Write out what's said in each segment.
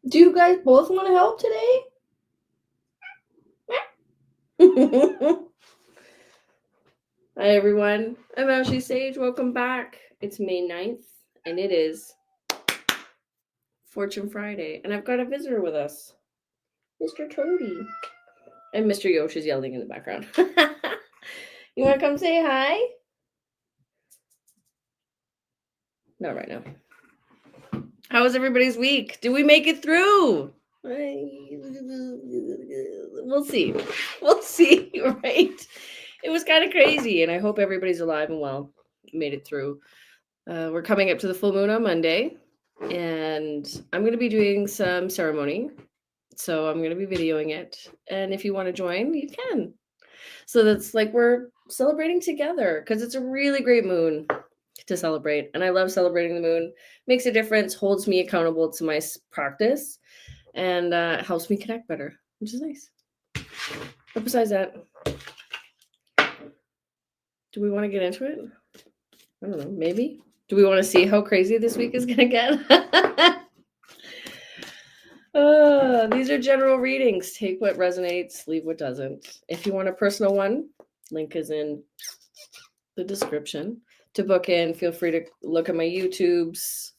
Do you guys both want to help today? Hi, everyone. I'm Ashley Sage. Welcome back. It's May 9th, and it is Fortune Friday. And I've got a visitor with us, Mr. Toady. And Mr. Yosh is yelling in the background. You want to come say hi? Not right now. How was everybody's week? Did we make it through? We'll see. We'll see, right? It was kind of crazy, and I hope everybody's alive and well. Made it through. We're coming up to the full moon on Monday, and I'm going to be doing some ceremony. So I'm going to be videoing it. And if you want to join, you can. So that's like we're celebrating together because it's a really great moon to celebrate. And I love celebrating the moon. Makes a difference, holds me accountable to my practice, and helps me connect better, which is nice. But besides that, do we want to get into it? I don't know, maybe. Do we want to see how crazy this week is going to get? These are general readings. Take what resonates, leave what doesn't. If you want a personal one, link is in the description. To book in, feel free to look at my YouTubes,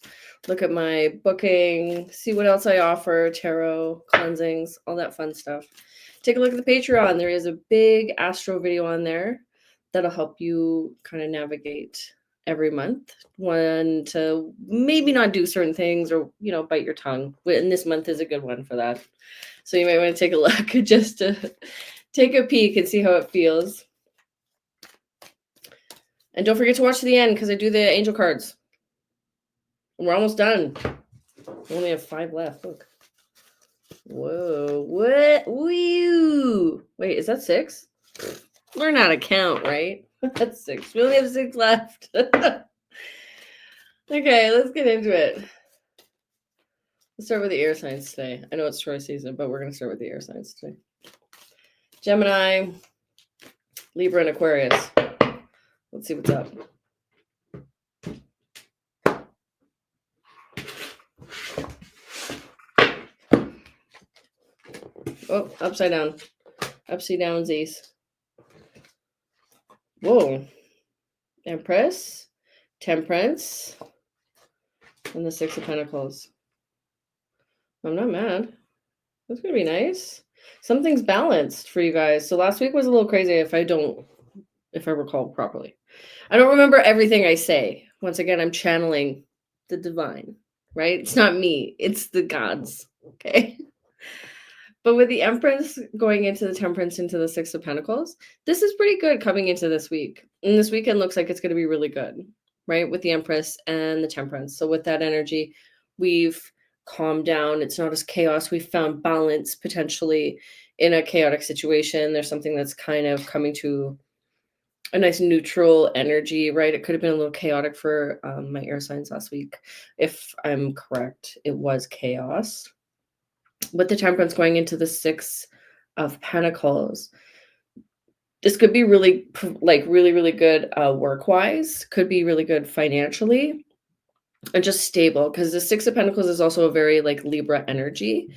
look at my booking, see what else I offer, tarot, cleansings, all that fun stuff. Take a look at the Patreon. There is a big astro video on there that'll help you kind of navigate every month. One to maybe not do certain things or, bite your tongue. And this month is a good one for that. So you might want to take a look just to take a peek and see how it feels. And don't forget to watch to the end because I do the angel cards. We're almost done. We only have 5 left. Look. Whoa. What? Woo. Wait, is that 6? Learn how to count, right? That's 6. We only have 6 left. Okay, let's get into it. Let's start with the air signs today. I know it's Taurus season, but we're going to start with the air signs today. Gemini, Libra, and Aquarius. Let's see what's up. Oh, upside down. Upside down Z's. Whoa. Empress, Temperance, and the 6 of Pentacles. I'm not mad. That's going to be nice. Something's balanced for you guys. So last week was a little crazy if I recall properly. I don't remember everything I say. Once again, I'm channeling the divine, right? It's not me. It's the gods, okay? But with the Empress going into the Temperance into the 6 of Pentacles, this is pretty good coming into this week. And this weekend looks like it's going to be really good, right? With the Empress and the Temperance. So with that energy, we've calmed down. It's not as chaos. We've found balance potentially in a chaotic situation. There's something that's kind of coming to a nice neutral energy, right? It could have been a little chaotic for my air signs last week. If I'm correct, it was chaos. With the Temperance going into the 6 of Pentacles, this could be really good work-wise, could be really good financially, and just stable, because the 6 of Pentacles is also a very Libra energy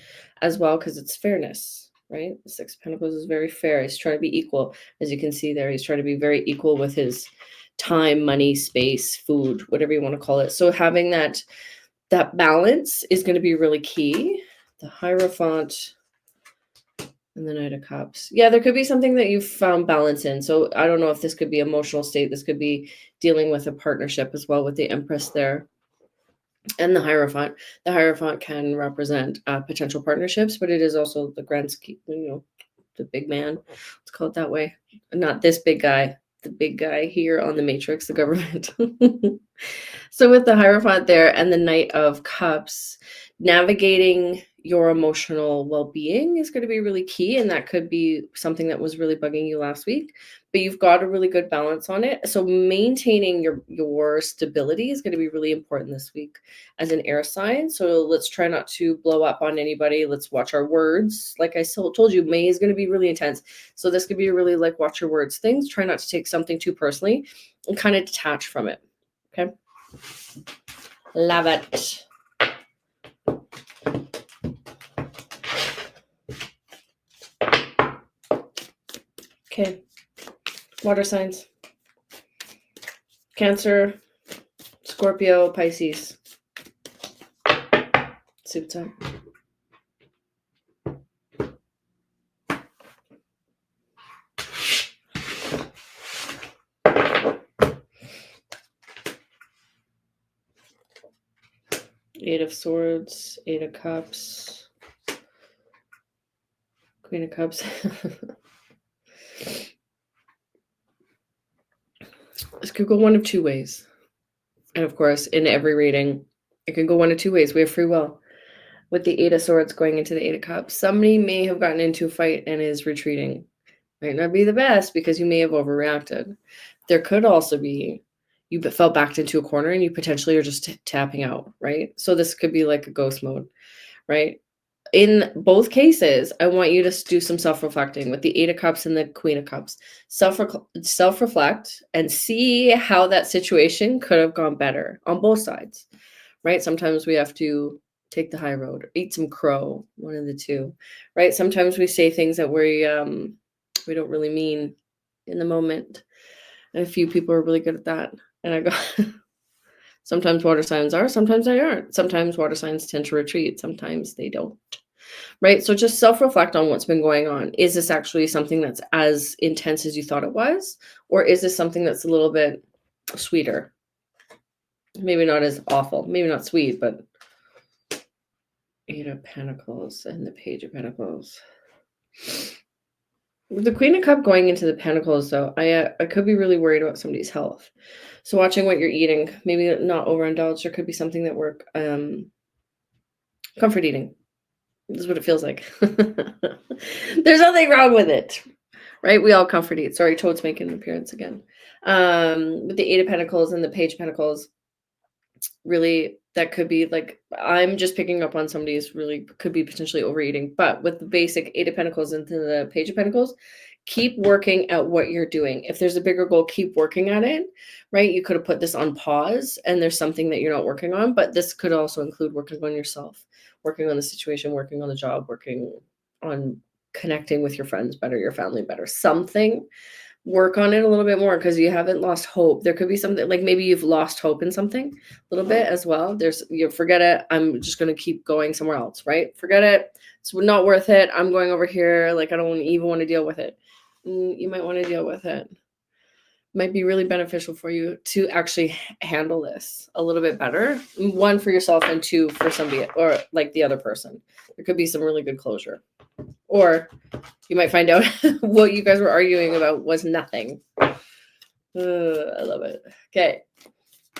as well, because it's fairness, right? The 6 of Pentacles is very fair. He's trying to be equal. As you can see there, he's trying to be very equal with his time, money, space, food, whatever you want to call it. So having that balance is going to be really key. The Hierophant and the Knight of Cups. Yeah, there could be something that you've found balance in. So I don't know if this could be emotional state. This could be dealing with a partnership as well with the Empress there. And the Hierophant. The Hierophant can represent potential partnerships, but it is also the grand scheme, the big man. Let's call it that way. Not this big guy, the big guy here on the Matrix, the government. So with the Hierophant there and the Knight of Cups, navigating your emotional well-being is going to be really key, and that could be something that was really bugging you last week, but you've got a really good balance on it. So maintaining your stability is going to be really important this week as an air sign. So let's try not to blow up on anybody. Let's watch our words. Like I told you, May is going to be really intense. So this could be really watch your words things. Try not to take something too personally and kind of detach from it. Okay. Love it. Okay. Water signs. Cancer, Scorpio, Pisces. Suits up. Eight of Swords, Eight of Cups, Queen of Cups. This could go one of two ways. And of course, in every reading, it can go one of two ways. We have free will. With the Eight of Swords going into the Eight of Cups, somebody may have gotten into a fight and is retreating. Might not be the best because you may have overreacted. There could also be you fell backed into a corner and you potentially are just tapping out, right? So this could be like a ghost mode, right? In both cases, I want you to do some self-reflecting with the Eight of Cups and the Queen of Cups. Self-reflect and see how that situation could have gone better on both sides, right? Sometimes we have to take the high road, or eat some crow, one of the two, right? Sometimes we say things that we don't really mean in the moment. And a few people are really good at that. And I go, sometimes water signs are, sometimes they aren't. Sometimes water signs tend to retreat, sometimes they don't. Right? So just self-reflect on what's been going on. Is this actually something that's as intense as you thought it was? Or is this something that's a little bit sweeter? Maybe not as awful, maybe not sweet, but Eight of Pentacles and the Page of Pentacles. With the Queen of Cups going into the Pentacles, though, I could be really worried about somebody's health. So watching what you're eating, maybe not overindulge. There could be something that work. Comfort eating. This is what it feels like. There's nothing wrong with it, right? We all comfort eat. Sorry, Toad's making an appearance again. With the Eight of Pentacles and the Page of Pentacles, really, that could be like, I'm just picking up on somebody's really could be potentially overeating. But with the basic Eight of Pentacles into the Page of Pentacles, keep working at what you're doing. If there's a bigger goal, keep working at it, right? You could have put this on pause and there's something that you're not working on, but this could also include working on yourself, working on the situation, working on the job, working on connecting with your friends better, your family better, something. Work on it a little bit more because you haven't lost hope. There could be something like maybe you've lost hope in something a little bit as well. You forget it. I'm just going to keep going somewhere else, right? Forget it. It's not worth it. I'm going over here. Like, I don't even want to deal with it. You might want to deal with it. Might be really beneficial for you to actually handle this a little bit better. One, for yourself, and two, for somebody or like the other person. There could be some really good closure. Or you might find out what you guys were arguing about was nothing. I love it. Okay.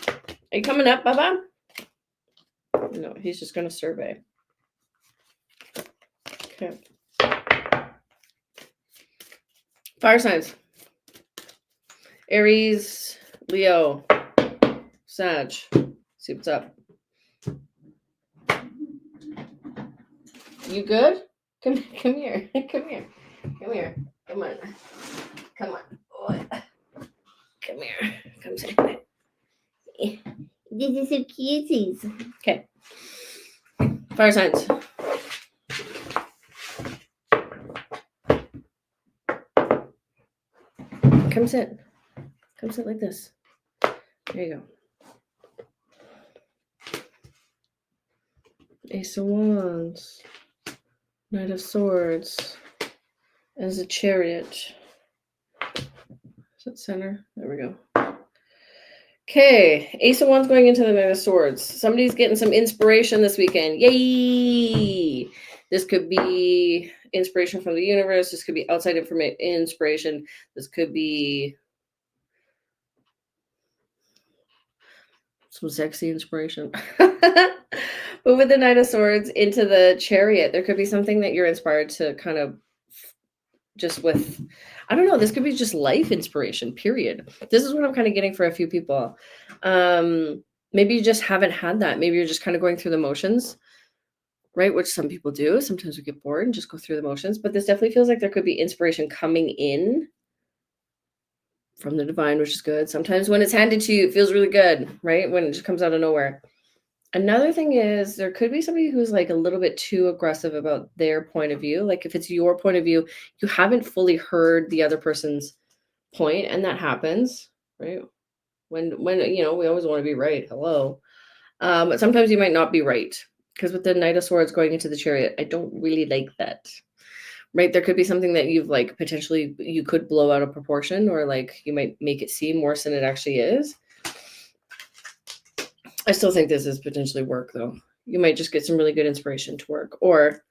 Are you coming up, Baba? No, he's just going to survey. Okay. Fire signs. Aries, Leo, Sag. See what's up. You good? Come here. Come here. Come here. Come on. Come on. Boy. Come here. Come sit. This is so cuties. Okay. Fire signs. Come sit. Come sit like this. There you go. Ace of Wands. Knight of Swords. As a Chariot. Is it center? There we go. Okay. Ace of Wands going into the Knight of Swords. Somebody's getting some inspiration this weekend. Yay! This could be inspiration from the universe. This could be outside inspiration. This could be some sexy inspiration. But with the Knight of Swords into the Chariot, there could be something that you're inspired to kind of just with, I don't know, this could be just life inspiration, period. This is what I'm kind of getting for a few people. Maybe you just haven't had that. Maybe you're just kind of going through the motions, right? Which some people do. Sometimes we get bored and just go through the motions. But this definitely feels like there could be inspiration coming in from the divine, which is good. Sometimes when it's handed to you, it feels really good, right? When it just comes out of nowhere. Another thing is there could be somebody who's like a little bit too aggressive about their point of view. Like if it's your point of view, you haven't fully heard the other person's point, and that happens, right? When we always want to be right. Hello. But sometimes you might not be right. Because with the Knight of Swords going into the Chariot, I don't really like that. Right? There could be something that you've like potentially you could blow out of proportion, or like you might make it seem worse than it actually is. I still think this is potentially work though. You might just get some really good inspiration to work, or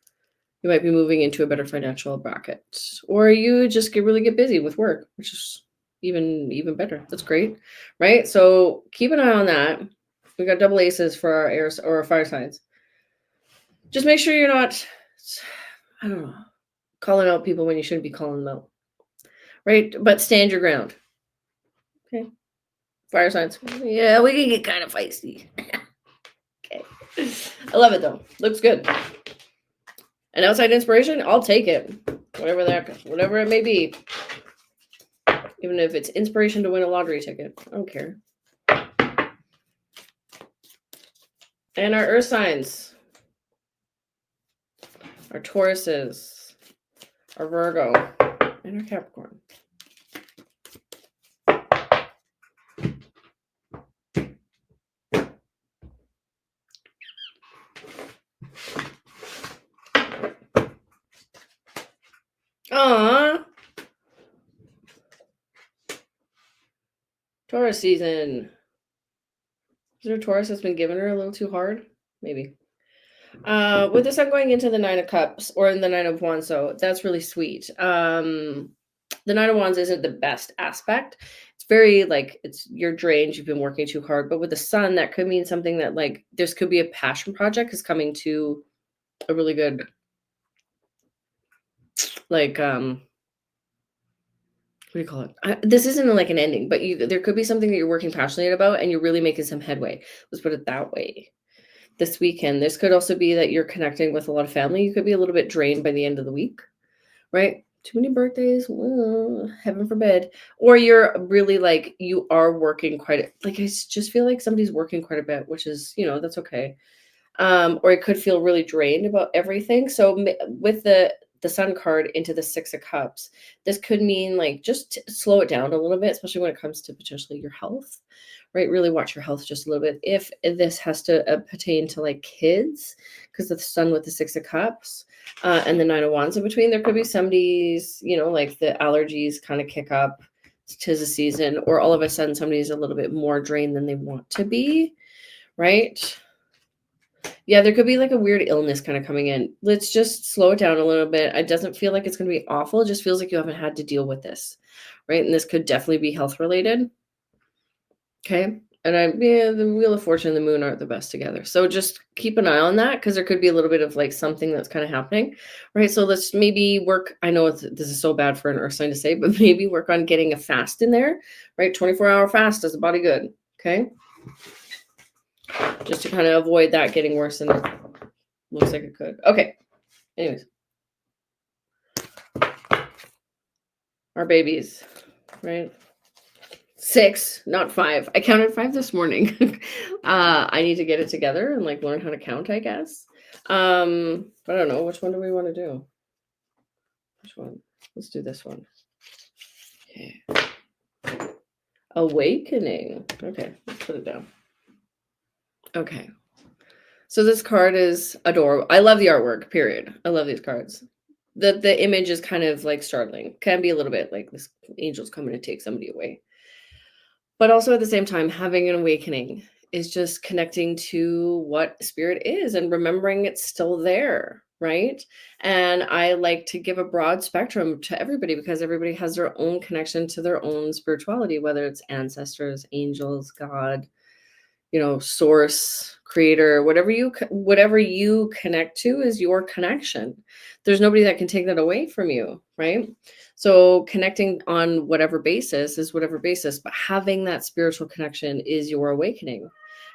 you might be moving into a better financial bracket, or you just really get busy with work, which is even better. That's great, right? So keep an eye on that. We got double aces for our airs or our fire signs. Just make sure you're not, I don't know, calling out people when you shouldn't be calling them out, right? But stand your ground. Okay. Fire signs. Yeah, we can get kind of feisty. Okay. I love it though. Looks good. An outside inspiration, I'll take it. Whatever it may be. Even if it's inspiration to win a lottery ticket. I don't care. And our earth signs. Our Tauruses. Our Virgo. And our Capricorn. Aww. Taurus season. Is there a Taurus that's been giving her a little too hard? Maybe. With the sun going into the Nine of Cups or in the Nine of Wands, so that's really sweet. The Nine of Wands isn't the best aspect. It's very like you're drained, you've been working too hard. But with the sun, that could mean something that like this could be a passion project is coming to a really good like what do you call it? This isn't like an ending, but there could be something that you're working passionately about and you're really making some headway. Let's put it that way. This weekend, this could also be that you're connecting with a lot of family. You could be a little bit drained by the end of the week, right? Too many birthdays, heaven forbid. Or you're really like you are working quite like I just feel like somebody's working quite a bit, which is that's okay. Or it could feel really drained about everything. So with the Sun card into the Six of Cups, this could mean like just slow it down a little bit, especially when it comes to potentially your health, right? Really watch your health just a little bit. If this has to pertain to like kids, because of the Sun with the Six of Cups and the Nine of Wands in between, there could be somebody's, like the allergies kind of kick up. Tis the season, or all of a sudden somebody's a little bit more drained than they want to be, right? Yeah, there could be like a weird illness kind of coming in. Let's just slow it down a little bit. It doesn't feel like it's going to be awful. It just feels like you haven't had to deal with this, right? And this could definitely be health related. Okay. And the Wheel of Fortune and the Moon aren't the best together. So just keep an eye on that because there could be a little bit of like something that's kind of happening, right? So let's maybe work. I know this is so bad for an earth sign to say, but maybe work on getting a fast in there, right? 24-hour fast does the body good. Okay. Just to kind of avoid that getting worse than it looks like it could. Okay. Anyways. Our babies, right? 6, not 5. I counted 5 this morning. I need to get it together and like learn how to count, I guess. But I don't know. Which one do we want to do? Which one? Let's do this one. Okay. Awakening. Okay, let's put it down. Okay. So this card is adorable. I love the artwork, period. I love these cards. The image is kind of like startling. Can be a little bit like this angel's coming to take somebody away. But also at the same time, having an awakening is just connecting to what spirit is and remembering it's still there, right? And I like to give a broad spectrum to everybody because everybody has their own connection to their own spirituality, whether it's ancestors, angels, God, source, creator, whatever you connect to is your connection. There's nobody that can take that away from you, right? So connecting on whatever basis is whatever basis, but having that spiritual connection is your awakening.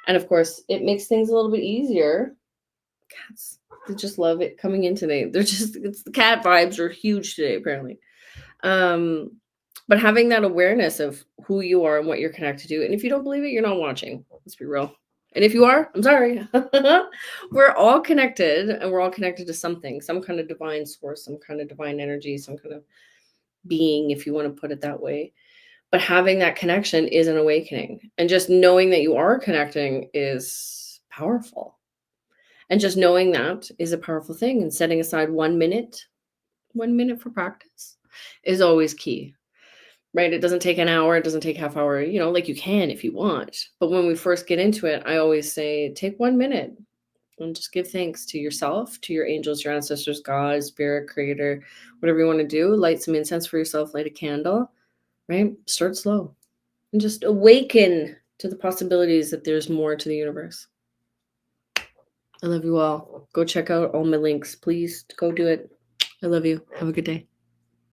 And of course, it makes things a little bit easier. Cats, they just love it coming in today. It's the cat vibes are huge today, apparently. But having that awareness of who you are and what you're connected to. And if you don't believe it, you're not watching. Let's be real. And if you are, I'm sorry. We're all connected, and we're all connected to something, some kind of divine source, some kind of divine energy, some kind of being, if you want to put it that way. But having that connection is an awakening. And just knowing that you are connecting is powerful. And just knowing that is a powerful thing. And setting aside 1 minute for practice is always key. Right? It doesn't take an hour, it doesn't take half hour, like you can if you want. But when we first get into it, I always say take 1 minute and just give thanks to yourself, to your angels, your ancestors, God, spirit, creator, whatever you want to do. Light some incense for yourself, light a candle, right? Start slow and just awaken to the possibilities that there's more to the universe. I love you all. Go check out all my links. Please go do it. I love you. Have a good day.